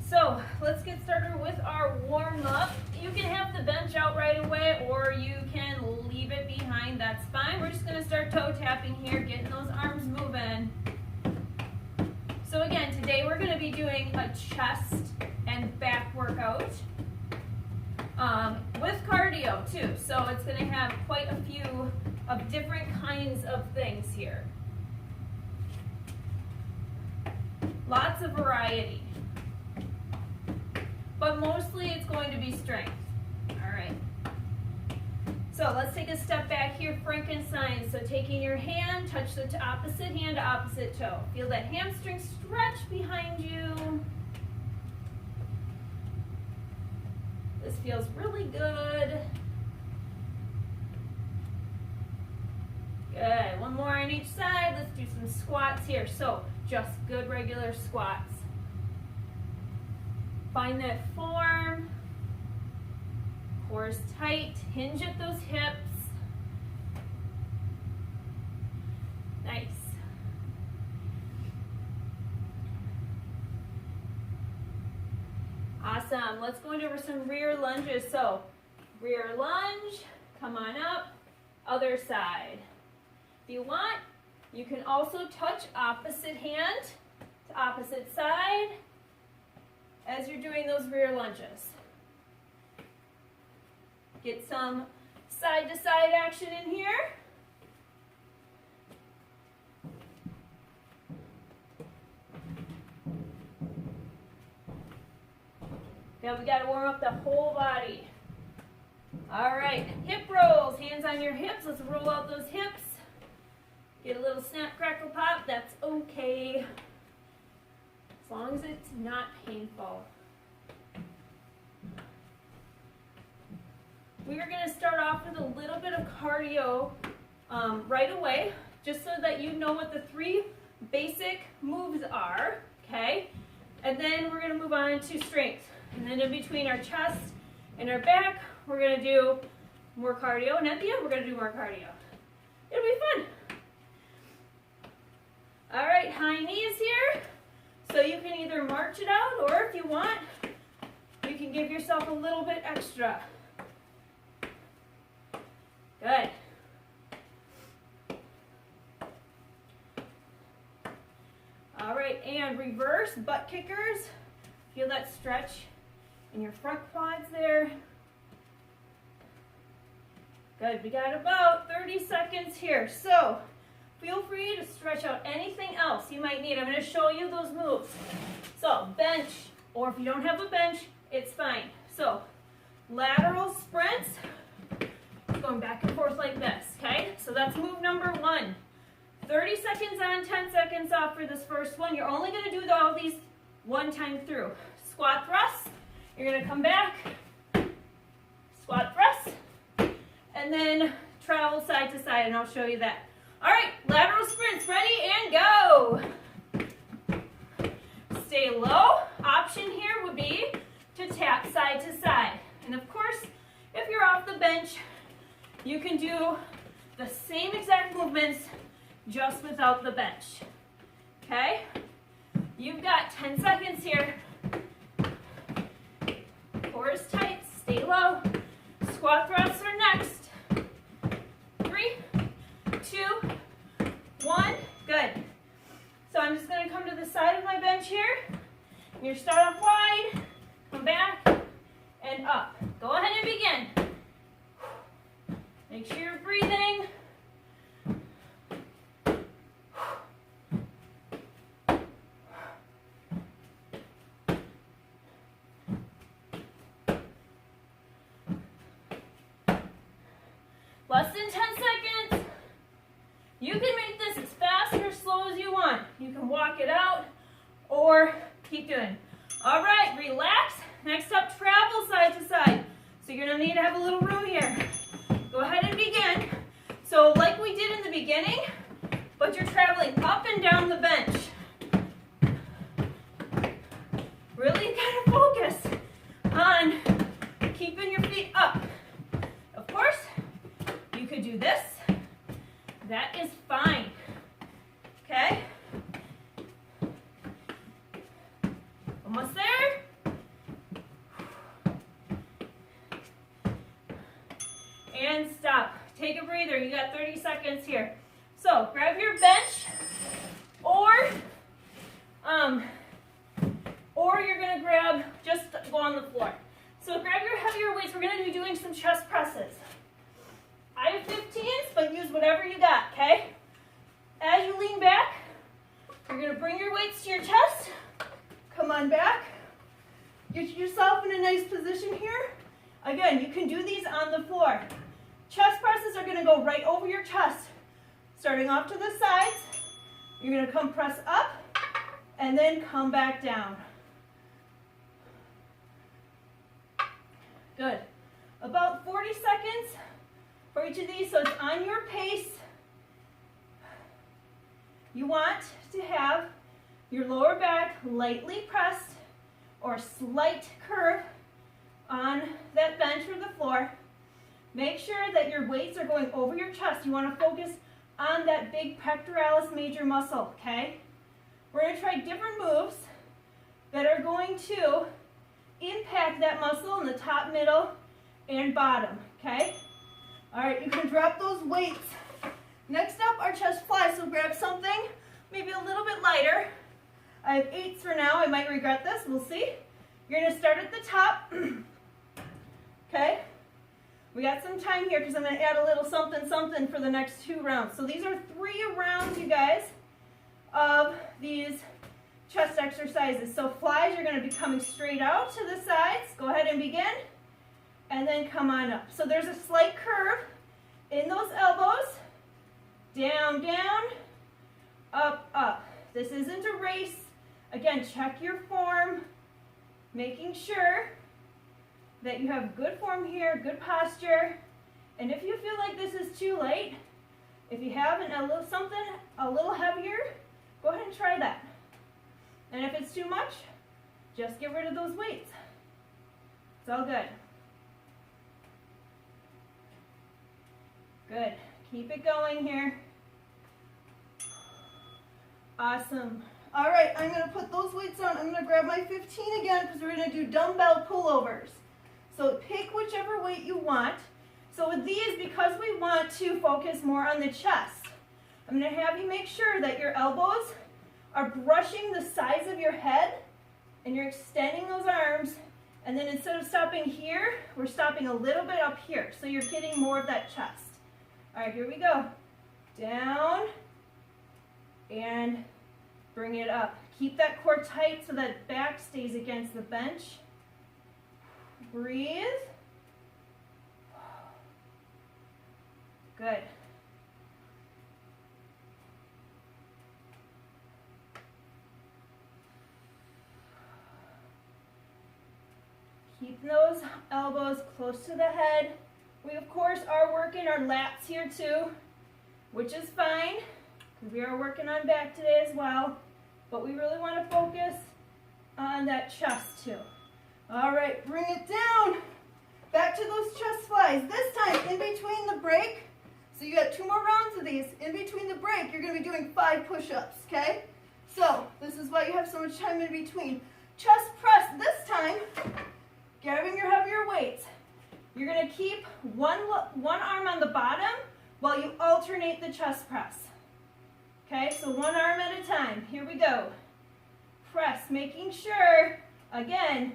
So let's get started with our warm-up. You can have the bench out right away or you can leave it behind, that's fine. We're just gonna start toe tapping here, getting those arms moving. So again, today we're gonna be doing a chest and back workout with cardio too. So it's gonna have quite a few of different kinds of things here. Lots of variety. But mostly it's going to be strength. All right. So let's take a step back here, Frankenstein. So taking your hand, touch the opposite hand to opposite toe. Feel that hamstring stretch behind you. This feels really good. Good. One more on each side. Let's do some squats here. So just good regular squats. Find that form. Core is tight. Hinge at those hips. Nice. Awesome. Let's go over some rear lunges. So rear lunge, come on up, other side. If you want, you can also touch opposite hand to opposite side as you're doing those rear lunges. Get some side to side action in here. Now we got to warm up the whole body. All right, hip rolls, hands on your hips. Let's roll out those hips. Get a little snap, crackle, pop. That's okay, as long as it's not painful. We are going to start off with a little bit of cardio right away, just so that you know what the 3 basic moves are, okay? And then we're going to move on to strength. And then in between our chest and our back, we're going to do more cardio. And at the end, we're going to do more cardio. It'll be fun. All right, high knees here. So you can either march it out, or if you want, you can give yourself a little bit extra. Good. All right, and reverse butt kickers. Feel that stretch in your front quads there. Good, we got about 30 seconds here. So feel free to stretch out anything else you might need. I'm going to show you those moves. So bench, or if you don't have a bench, it's fine. So lateral sprints, going back and forth like this, okay? So that's move number 1. 30 seconds on, 10 seconds off for this first one. You're only going to do all these one time through. Squat thrust, you're going to come back, squat thrust, and then travel side to side, and I'll show you that. All right, lateral sprints, ready and go. Stay low. Option here would be to tap side to side. And of course, if you're off the bench, you can do the same exact movements just without the bench. Okay? You've got 10 seconds here. Core is tight, stay low. Squat thrusts are next. 3, 2, 1, good. So I'm just gonna come to the side of my bench here. You start off wide, come back, and up. Go ahead and begin. Make sure you're breathing. Less than 10 seconds. You can make this as fast or slow as you want. You can walk it out or keep doing. All right, relax. Next up, travel side to side. So you're gonna need to have a little room here. Go ahead and begin. So like we did in the beginning, but you're traveling up and down the bench. Really kind of focus on keeping your feet up. Of course, you could do this. That is fine. Okay? Almost there. and stop. Take a breather. You got 30 seconds here. So grab your bench, or you're gonna grab, just go on the floor. So grab your heavier weights. We're gonna be doing some chest presses. I have 15s, but use whatever you got, okay? As you lean back, you're gonna bring your weights to your chest. Come on back. Get yourself in a nice position here. Again, you can do these on the floor. Chest presses are gonna go right over your chest. Starting off to the sides, you're gonna come press up and then come back down. Good. About 40 seconds for each of these, so it's on your pace. You want to have your lower back lightly pressed or slight curve on that bench or the floor. Make sure that your weights are going over your chest. You want to focus on that big pectoralis major muscle, okay? We're going to try different moves that are going to impact that muscle in the top, middle, and bottom, okay? All right, you can drop those weights. Next up, our chest flies, so grab something maybe a little bit lighter. I have 8s for now. I might regret this. We'll see. You're going to start at the top, okay? We got some time here because I'm going to add a little something for the next 2 rounds. So these are 3 rounds, you guys, of these chest exercises. So flies, you're going to be coming straight out to the sides. Go ahead and begin. And then come on up. So there's a slight curve in those elbows. Down, down, up, up. This isn't a race. Again, check your form, making sure that you have good form here, good posture. And if you feel like this is too light, if you have something a little heavier, go ahead and try that. And if it's too much, just get rid of those weights. It's all good. Good. Keep it going here. Awesome. All right, I'm going to put those weights on. I'm going to grab my 15 again because we're going to do dumbbell pullovers. So pick whichever weight you want. So with these, because we want to focus more on the chest, I'm going to have you make sure that your elbows are brushing the sides of your head and you're extending those arms. And then instead of stopping here, we're stopping a little bit up here. So you're getting more of that chest. All right, here we go. Down and bring it up. Keep that core tight so that back stays against the bench. Breathe. Good. Keep those elbows close to the head. We, of course, are working our lats here too, which is fine, because we are working on back today as well, but we really want to focus on that chest too. All right, bring it down. Back to those chest flies. This time, in between the break, so you got 2 more rounds of these. In between the break, you're going to be doing 5 push-ups, okay? So, this is why you have so much time in between. Chest press, this time, grabbing your heavier weights. You're going to keep one arm on the bottom while you alternate the chest press. Okay, so 1 arm at a time. Here we go. Press, making sure, again,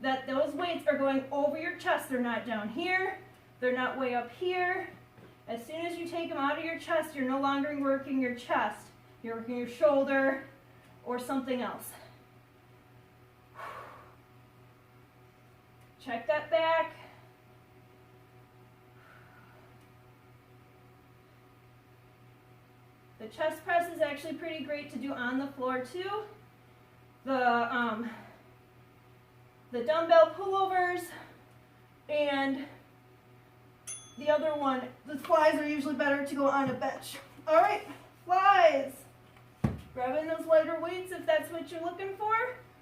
that those weights are going over your chest. They're not down here. They're not way up here. As soon as you take them out of your chest, you're no longer working your chest. You're working your shoulder or something else. Check that back. The chest press is actually pretty great to do on the floor too. The dumbbell pullovers and the other one, the flies are usually better to go on a bench. All right, flies. Grabbing those lighter weights if that's what you're looking for.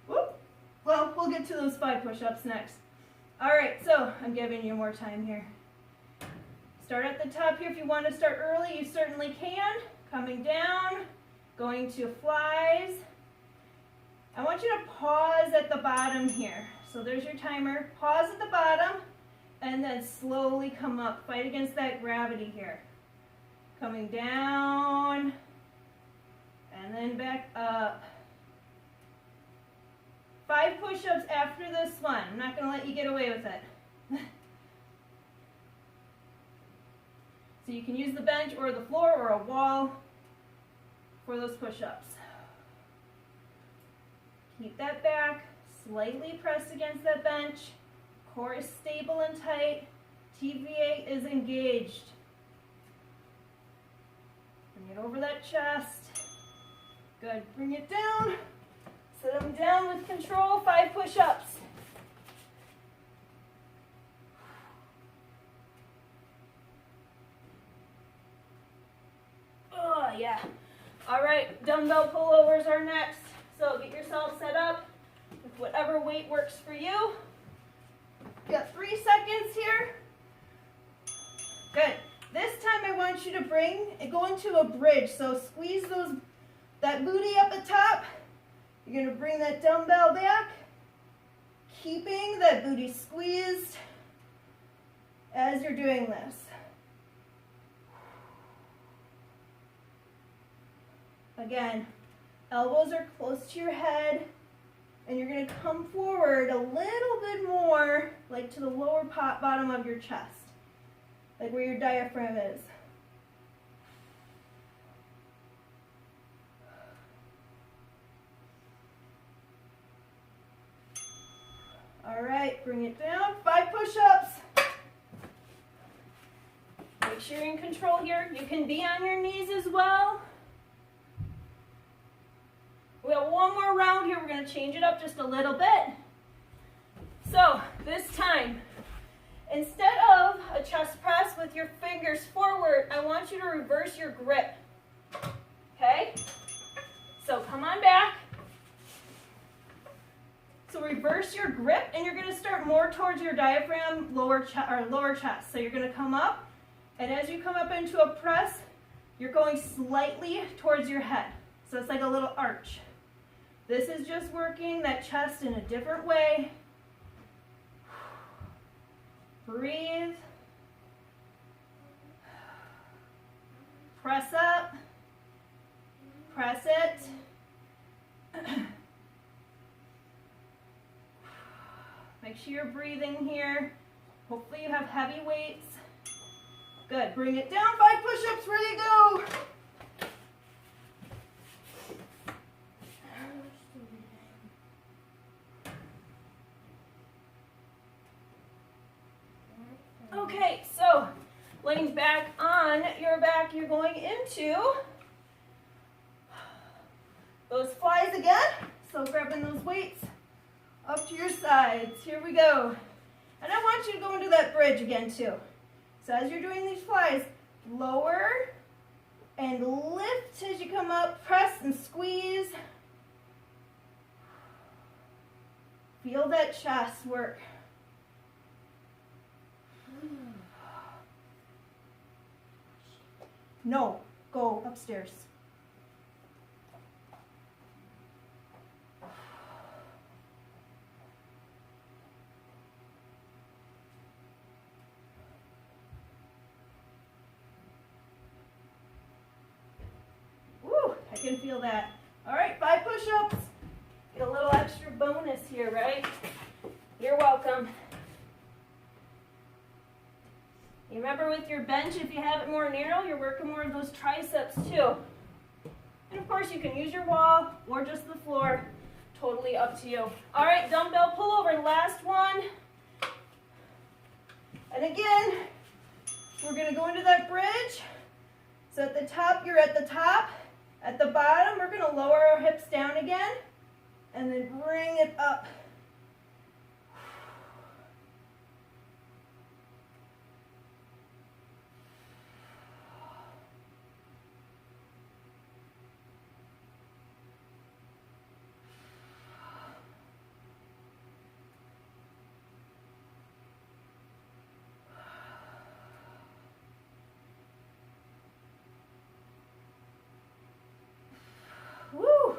Whoop. Well, we'll get to those 5 push-ups next. All right, so I'm giving you more time here. Start at the top here. If you want to start early, you certainly can. Coming down, going to flies. I want you to pause at the bottom here. So there's your timer. Pause at the bottom, And then slowly come up. Fight against that gravity here. Coming down. And then back up. 5 push-ups after this one. I'm not going to let you get away with it. So you can use the bench or the floor or a wall for those push-ups. Keep that back. Slightly press against that bench. Core is stable and tight. TVA is engaged. Bring it over that chest. Good. Bring it down. Sit them down with control. 5 push-ups. Oh, yeah. All right, dumbbell pullovers are next. So get yourself set up with whatever weight works for you. Got 3 seconds here. Good. This time I want you to go into a bridge. So squeeze that booty up at top. You're going to bring that dumbbell back, keeping that booty squeezed as you're doing this. Again, elbows are close to your head, and you're going to come forward a little bit more, like to the lower bottom of your chest, like where your diaphragm is. All right, bring it down. 5 push-ups. Make sure you're in control here. You can be on your knees as well. We have one more round here. We're going to change it up just a little bit. So this time, instead of a chest press with your fingers forward, I want you to reverse your grip. Okay? So come on back. So reverse your grip, and you're going to start more towards your diaphragm, lower chest. So you're going to come up, and as you come up into a press, you're going slightly towards your head. So it's like a little arch. This is just working that chest in a different way. Breathe. Press up. Press it. Make sure you're breathing here. Hopefully you have heavy weights. Good. Bring it down. 5 push-ups. Ready to go. Okay, so laying back on your back, you're going into those flies again. So grabbing those weights up to your sides. Here we go. And I want you to go into that bridge again too. So as you're doing these flies, lower and lift as you come up. Press and squeeze. Feel that chest work. No, go upstairs. Woo, I can feel that. All right, 5 push-ups. Get a little extra bonus here, right? You're welcome. You remember with your bench, if you have it more narrow, you're working more of those triceps too. And of course, you can use your wall or just the floor. Totally up to you. All right, dumbbell pullover, last one. And again, we're going to go into that bridge. So at the top, you're at the top. At the bottom, we're going to lower our hips down again and then bring it up. Woo!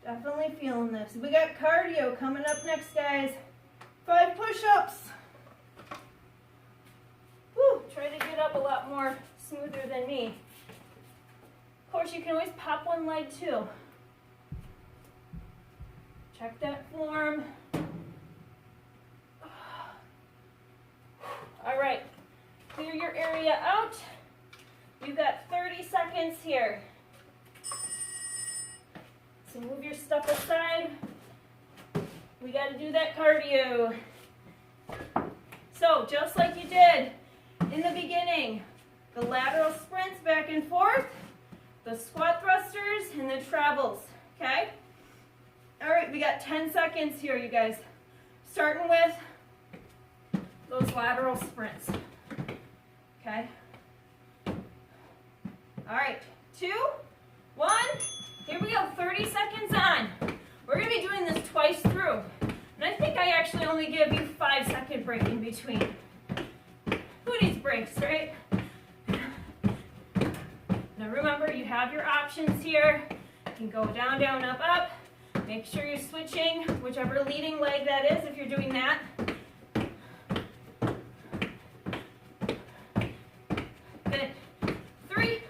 Definitely feeling this. We got cardio coming up next, guys. 5 push-ups. Whew, try to get up a lot more smoother than me. Of course, you can always pop one leg too. Check that form. All right, clear your area out. You've got 30 seconds here. So move your stuff aside. We got to do that cardio. So just like you did in the beginning, the lateral sprints back and forth, the squat thrusters, and the travels, okay? All right, we got 10 seconds here, you guys. Starting with those lateral sprints, okay? All right, 2, 1, here we go, 30 seconds on. We're gonna be doing this twice through. And I think I actually only give you 5-second break in between. Who needs breaks, right? Now remember, you have your options here. You can go down, down, up, up. Make sure you're switching whichever leading leg that is if you're doing that. Good. 3,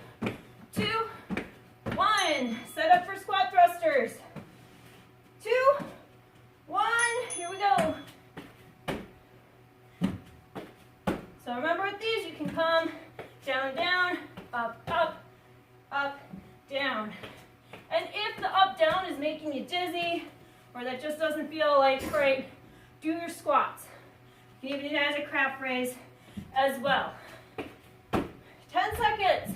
2, 1. Set up for squat thrusters. 2, 1. Here we go. So remember with these, you can come down, down, up, up, up, down. And if the up, down is making you dizzy, or that just doesn't feel like right, do your squats. You can even do that as a crab raise as well. 10 seconds.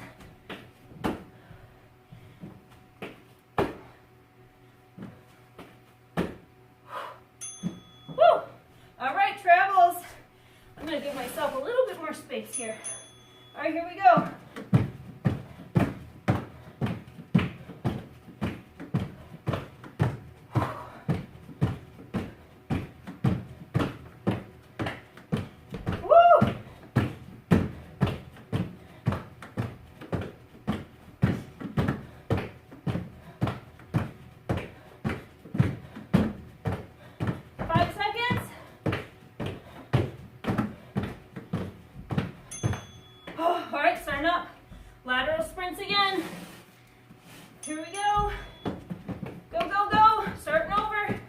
Woo! All right, travels. I'm going to give myself a little bit more space here. All right, here we go. Lateral sprints again. Here we go. Go, go, go. Starting over.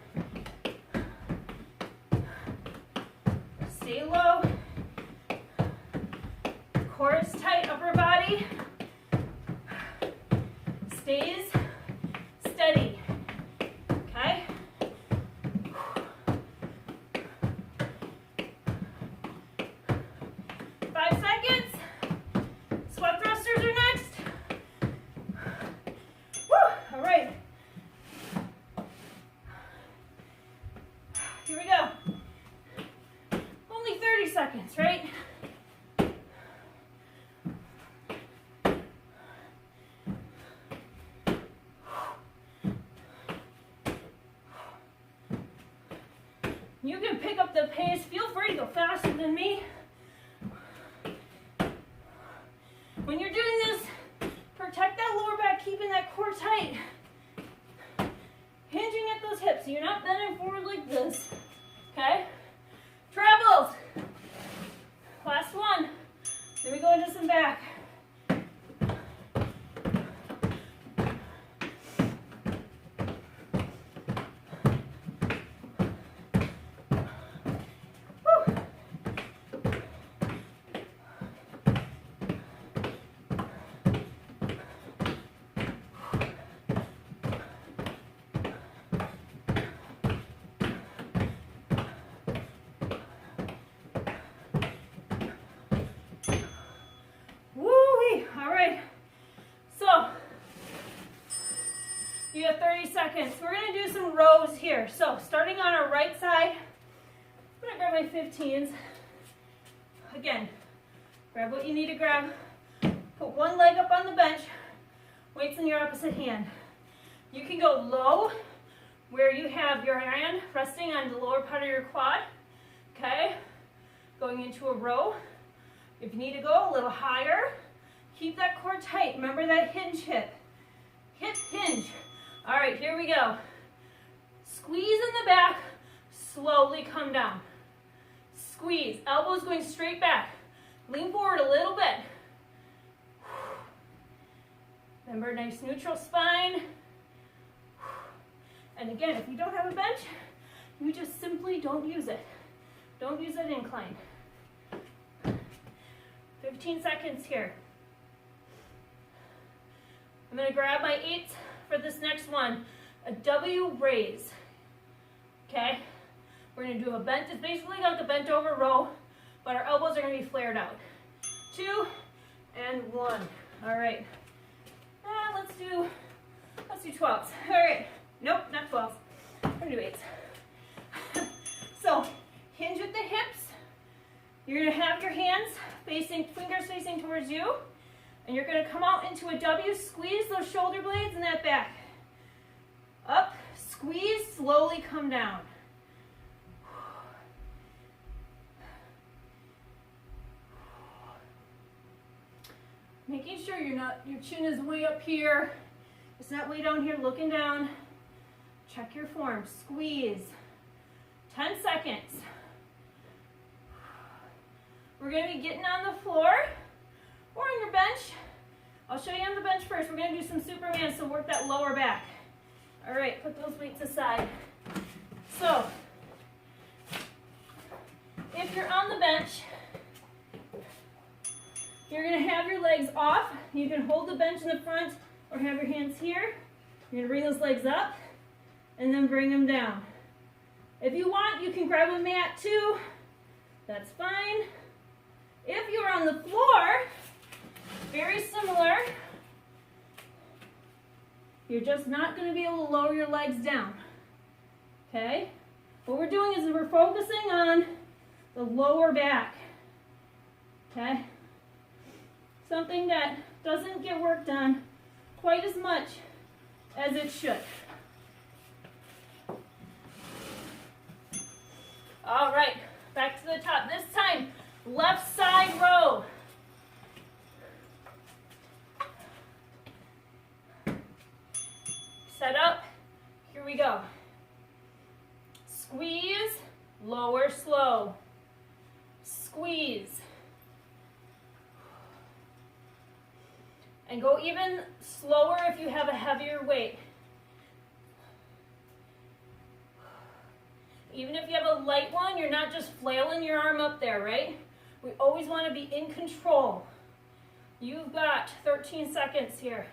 Stay low. Core is tight, upper body stays steady. Okay? 5 seconds. Squat thrusters are next. Woo! All right. Here we go. Only 30 seconds, right? You can pick up the pace. Feel free to go faster than me. When you're doing this, protect that lower back, keeping that core tight. Hinging at those hips, so you're not bending forward like this. Okay? Travels. Last one. Then we go into some back. You have 30 seconds. We're going to do some rows here. So starting on our right side, I'm going to grab my 15s. Again, grab what you need to grab. Put one leg up on the bench, weights in your opposite hand. You can go low, where you have your hand resting on the lower part of your quad. Okay? Going into a row. If you need to go a little higher, keep that core tight. Remember that hinge hip. Hip hinge. All right, here we go. Squeeze in the back, slowly come down. Squeeze, elbows going straight back. Lean forward a little bit. Remember, nice neutral spine. And again, if you don't have a bench, you just simply don't use it. Don't use that incline. 15 seconds here. I'm going to grab my 8s for this next one. A W raise. Okay? We're going to do a bent. It's basically like a bent over row, but our elbows are going to be flared out. 2 and 1. All right. Let's do 12s. All right. Nope, not 12s. We're going to do 8s. So, hinge with the hips. You're going to have your hands facing, fingers facing towards you. And you're going to come out into a W. Squeeze those shoulder blades and that back. Up, squeeze, slowly come down. Making sure your chin is way up here. It's not way down here looking down. Check your form. Squeeze. 10 seconds. We're going to be getting on the floor or on your bench. I'll show you on the bench first. We're going to do some Superman, so work that lower back. All right, put those weights aside. So, if you're on the bench, you're going to have your legs off. You can hold the bench in the front or have your hands here. You're going to bring those legs up and then bring them down. If you want, you can grab a mat too. That's fine. If you're on the floor, very similar. You're just not going to be able to lower your legs down. Okay? What we're doing is we're focusing on the lower back. Okay? Something that doesn't get worked on quite as much as it should. All right, back to the top. This time, left side row. Set up. Here we go. Squeeze, lower, slow. Squeeze. And go even slower if you have a heavier weight. Even if you have a light one, you're not just flailing your arm up there, right? We always want to be in control. You've got 13 seconds here.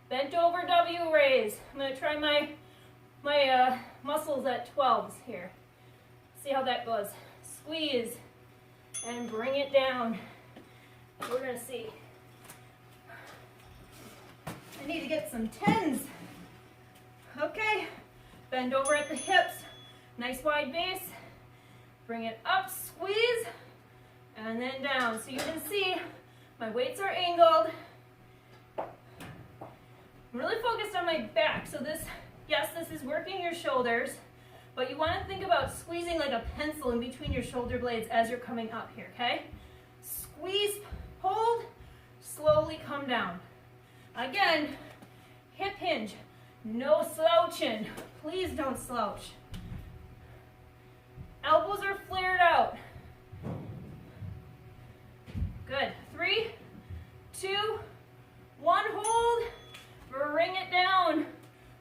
Bent over W raise. I'm going to try my muscles at 12s here. See how that goes. Squeeze and bring it down. We're going to see. I need to get some 10s. Okay. Bend over at the hips. Nice wide base. Bring it up, squeeze, and then down. So you can see my weights are angled. I'm really focused on my back. So this, yes, this is working your shoulders, but you want to think about squeezing like a pencil in between your shoulder blades as you're coming up here, okay? Squeeze, hold, slowly come down. Again, hip hinge, no slouching. Please don't slouch. Elbows are flared out. Good. 3, 2, 1, hold. Bring it down.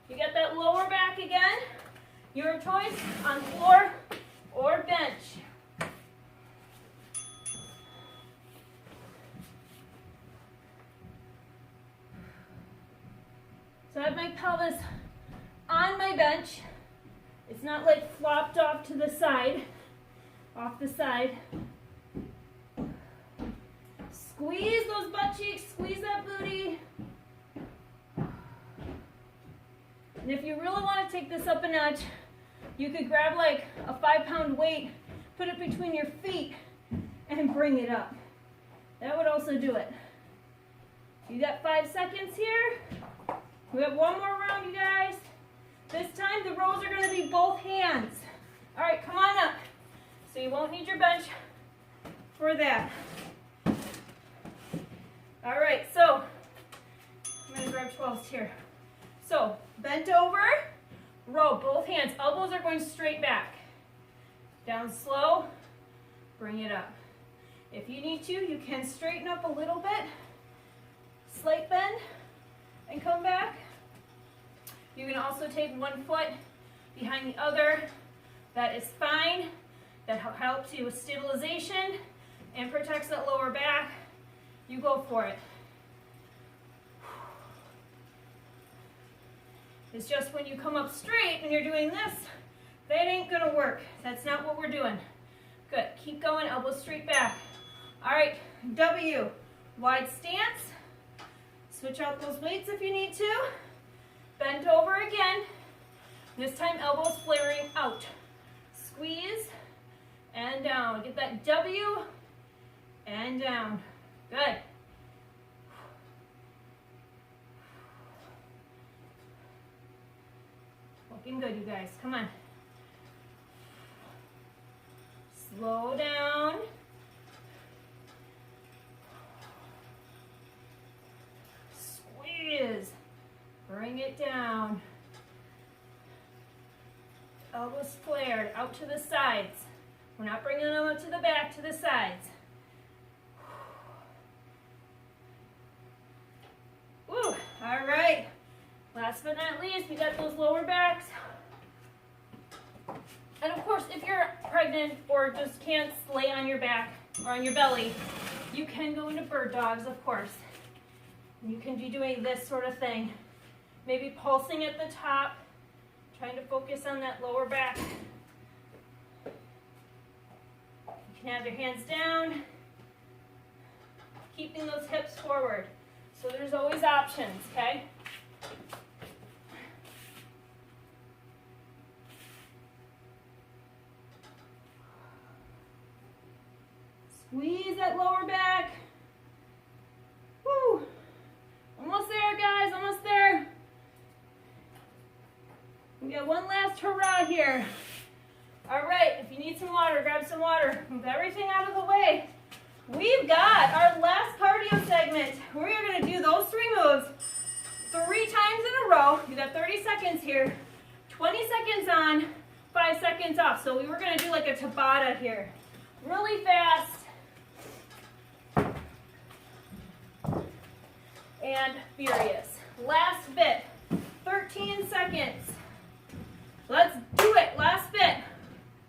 You get that lower back again. Your choice on floor or bench. So I have my pelvis on my bench. It's not like flopped off to the side, off the side. Squeeze those butt cheeks, squeeze that booty. And if you really want to take this up a notch, you could grab like a 5-pound weight, put it between your feet, and bring it up. That would also do it. You got 5 seconds here. We have one more round, you guys. This time the rows are going to be both hands. All right, come on up. So you won't need your bench for that. All right, so I'm going to grab 12s here. So bent over, row, both hands. Elbows are going straight back. Down slow, bring it up. If you need to, you can straighten up a little bit, slight bend, and come back. You can also take one foot behind the other. That is fine. That helps you with stabilization and protects that lower back. You go for it. It's just when you come up straight and you're doing this, that ain't gonna work. That's not what we're doing. Good, keep going, elbows straight back. All right, W, wide stance. Switch out those weights if you need to. Bend over again. This time elbows flaring out. Squeeze and down. Get that W and down. Good. Looking good, you guys. Come on. Slow down. Squeeze. Bring it down. Elbows flared out to the sides. We're not bringing them up to the back, to the sides. Woo, all right. Last but not least, we got those lower backs. And of course, if you're pregnant or just can't lay on your back or on your belly, you can go into bird dogs, of course. You can be doing this sort of thing. Maybe pulsing at the top, trying to focus on that lower back. You can have your hands down, keeping those hips forward. So there's always options, okay? Squeeze that lower back. Woo! Almost there, guys, almost there. We got one last hurrah here. All right, if you need some water, grab some water. Move everything out of the way. We've got our last cardio segment. We're going to do those 3 moves 3 times in a row. You got 30 seconds here. 20 seconds on, 5 seconds off. So we were going to do like a Tabata here. Really fast. And furious. Last bit. 13 seconds. Let's do it. Last bit.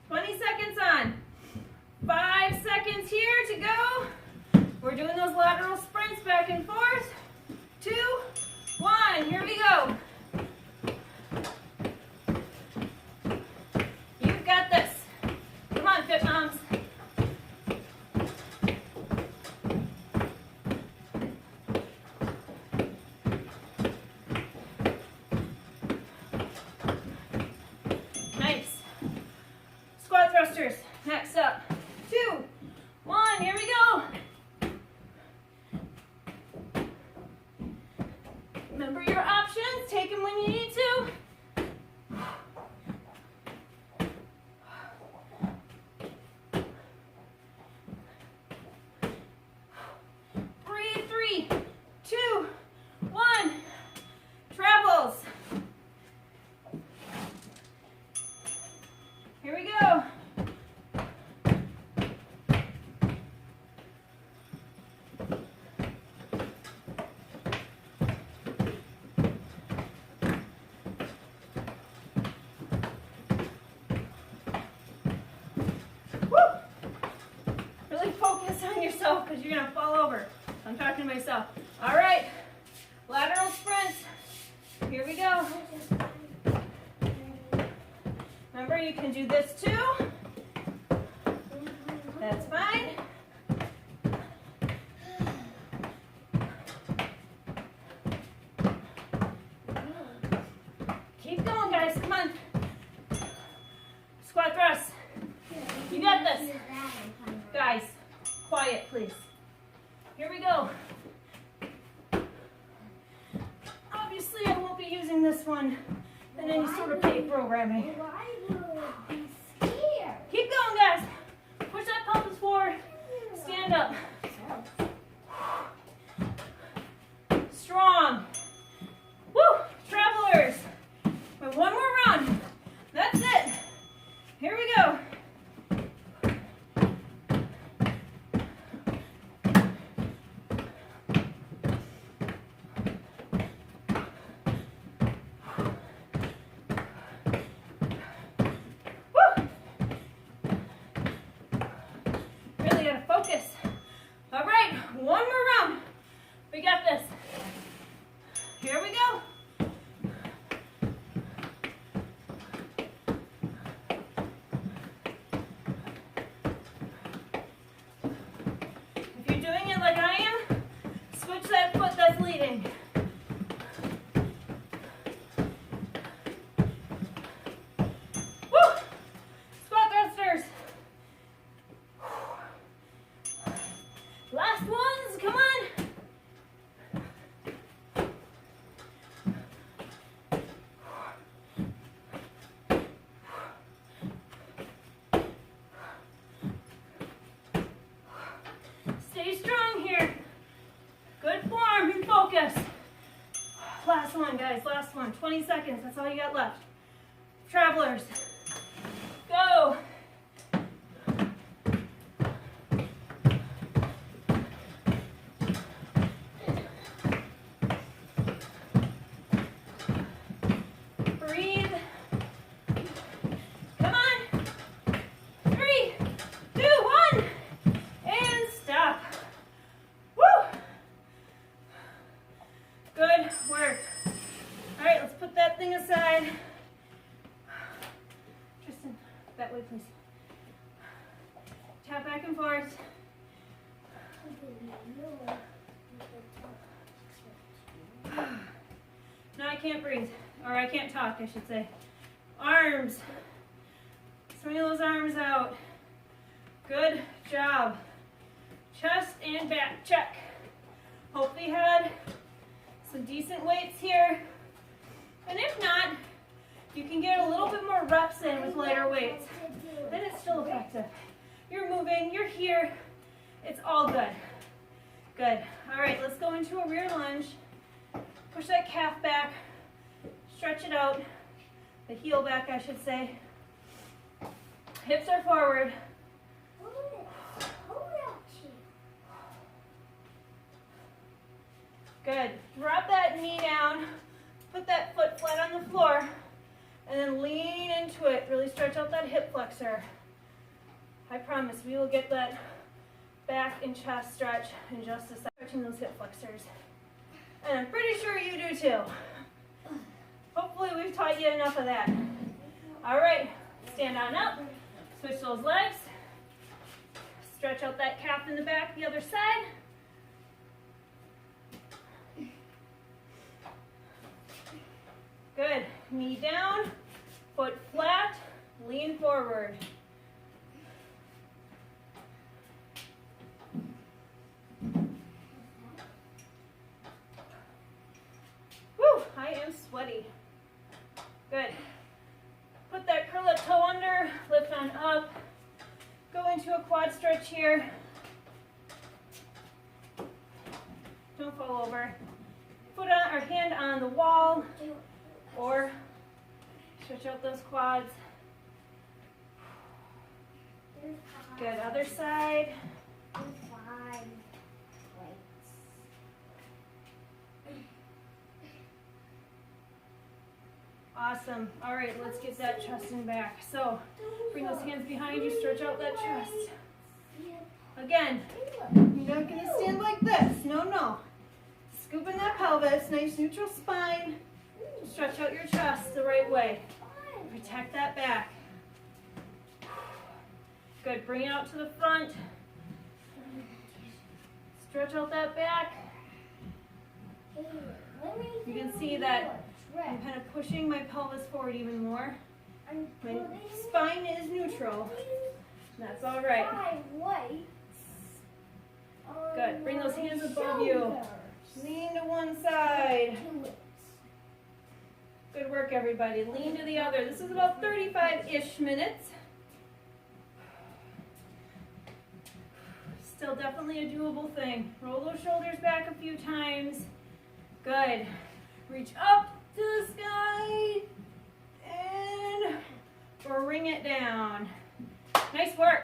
20 seconds on. 5 seconds here to go. We're doing those lateral sprints back and forth. 2, 1. Here we go. You've got this. Come on, Fit Moms. Nice. Squat thrusters. Next up. 2, 1, here we go. Remember your options, take them when you need to. Breathe, 3, 2, 1, travels. Here we go. Yourself because you're going to fall over. I'm talking to myself. All right, lateral sprints. Here we go. Remember, you can do this too. That's fine. Keep going, guys. Come on. Squat thrust. You got this. Guys. Quiet, please. Here we go. Obviously, I won't be using this one in any sort of paid programming. Why will I be scared? Keep going, guys. Push that pelvis forward. Stand up. Strong. Woo! Travelers. With one more round. That's it. Here we go. guys, last one. 20 seconds, that's all you got left. Travelers, go. Breathe. Come on. 3, 2, 1. And stop. Woo! Good work. All right, let's put that thing aside. Tristan, that way, please. Tap back and forth. No, I can't breathe. Or I can't talk, I should say. Arms. Swing those arms out. Good job. Chest and back, check. Hopefully you had some decent weights here. And if not, you can get a little bit more reps in with lighter weights. Then it's still effective. You're moving, you're here. It's all good. Good. All right, let's go into a rear lunge. Push that calf back. Stretch it out. The heel back, I should say. Hips are forward. Good. Drop that knee down. Put that foot flat on the floor. And then lean into it. Really stretch out that hip flexor. I promise we will get that back and chest stretch in just a second. Stretching those hip flexors. And I'm pretty sure you do too. Hopefully we've taught you enough of that. All right, stand on up. Switch those legs. Stretch out that calf in the back the other side. Good. Knee down, foot flat, lean forward. Whew, I am sweaty. Good. Put that curl up toe under, lift on up. Go into a quad stretch here. Don't fall over. Foot on, or hand on the wall, or stretch out those quads. Good, other side. Awesome. All right, let's get that chest and back. So bring those hands behind you, stretch out that chest. Again, you're not gonna stand like this. No, no. Scoop in that pelvis, nice neutral spine. Stretch out your chest the right way. Protect that back. Good, bring it out to the front. Stretch out that back. You can see that I'm kind of pushing my pelvis forward even more. My spine is neutral. That's all right. Good, bring those hands above you. Lean to one side. Good work, everybody. Lean to the other. This is about 35-ish minutes. Still definitely a doable thing. Roll those shoulders back a few times. Good. Reach up to the sky and bring it down. Nice work.